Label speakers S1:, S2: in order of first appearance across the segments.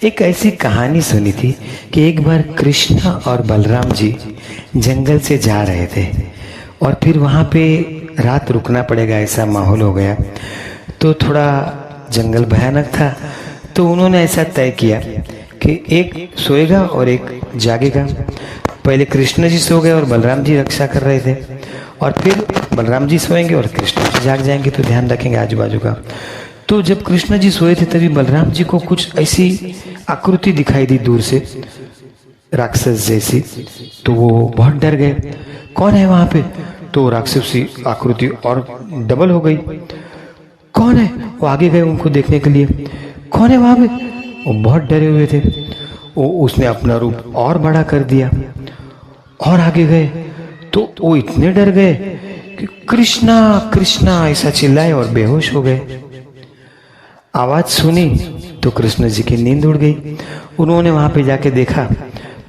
S1: एक ऐसी कहानी सुनी थी कि एक बार कृष्ण और बलराम जी जंगल से जा रहे थे और फिर वहाँ पे रात रुकना पड़ेगा, ऐसा माहौल हो गया। तो थोड़ा जंगल भयानक था, तो उन्होंने ऐसा तय किया कि एक सोएगा और एक जागेगा। पहले कृष्ण जी सो गए और बलराम जी रक्षा कर रहे थे, और फिर बलराम जी सोएंगे और कृष्ण जी जाग जाएंगे, तो ध्यान रखेंगे आजू बाजू का। तो जब कृष्ण जी सोए थे तभी बलराम जी को कुछ ऐसी आकृति दिखाई दी दूर से, राक्षस जैसी। तो वो बहुत डर गए, कौन है वहां पे? तो राक्षसी आकृति और डबल हो गई। कौन है? वो आगे गए उनको देखने के लिए, कौन है वहां पे? वो बहुत डरे हुए थे। वो उसने अपना रूप और बड़ा कर दिया और आगे गए तो वो इतने डर गए कि कृष्णा कृष्णा ऐसा चिल्लाए और बेहोश हो गए। आवाज सुनी तो कृष्ण जी की नींद उड़ गई। उन्होंने वहां पे जाके देखा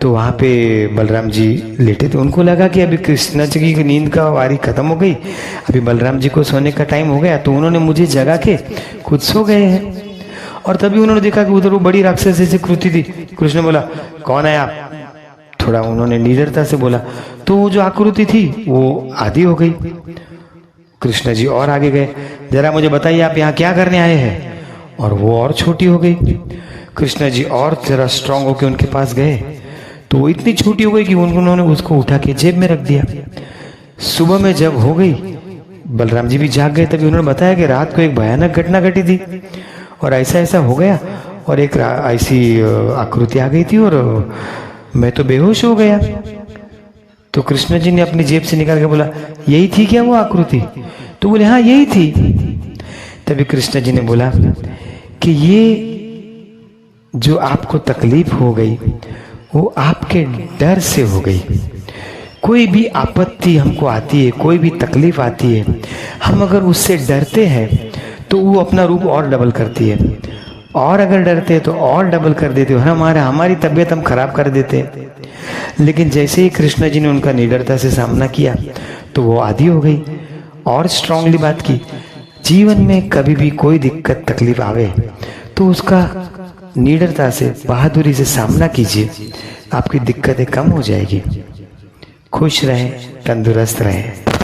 S1: तो वहां पे बलराम जी लेटे थे। उनको लगा कि अभी कृष्ण जी की नींद का वारी खत्म हो गई, अभी बलराम जी को सोने का टाइम हो गया, तो उन्होंने मुझे जगा के खुद सो गए हैं। और तभी उन्होंने देखा कि उधर वो बड़ी राक्षस जैसी कृति थी। कृष्ण बोला, कौन है आप? थोड़ा उन्होंने निडरता से बोला, तो वो जो आकृति थी वो आधी हो गई। कृष्ण जी और आगे गए, जरा मुझे बताइए आप यहाँ क्या करने आए हैं? और वो और छोटी हो गई। कृष्ण जी और जरा स्ट्रांग होकर उनके पास गए तो वो इतनी छोटी हो गई कि उन्होंने उसको उठा के जेब में रख दिया। सुबह में जब हो गई, बलराम जी भी जाग गए, तभी उन्होंने बताया कि रात को एक भयानक घटना घटी थी और ऐसा ऐसा हो गया और एक ऐसी आकृति आ गई थी और मैं तो बेहोश हो गया। तो कृष्ण जी ने अपनी जेब से निकाल के बोला, यही थी क्या वो आकृति? तो बोले, हाँ यही थी। तभी कृष्ण जी ने बोला कि ये जो आपको तकलीफ हो गई वो आपके डर से हो गई। कोई भी आपत्ति हमको आती है, कोई भी तकलीफ आती है, हम अगर उससे डरते हैं तो वो अपना रूप और डबल करती है, और अगर डरते हैं तो और डबल कर देते हो, हमारी तबीयत हम खराब कर देते हैं। लेकिन जैसे ही कृष्ण जी ने उनका निडरता से सामना किया तो वो आदी हो गई और स्ट्रांगली बात की। जीवन में कभी भी कोई दिक्कत तकलीफ आवे तो उसका निडरता से, बहादुरी से सामना कीजिए, आपकी दिक्कतें कम हो जाएगी। खुश रहें, तंदुरुस्त रहें।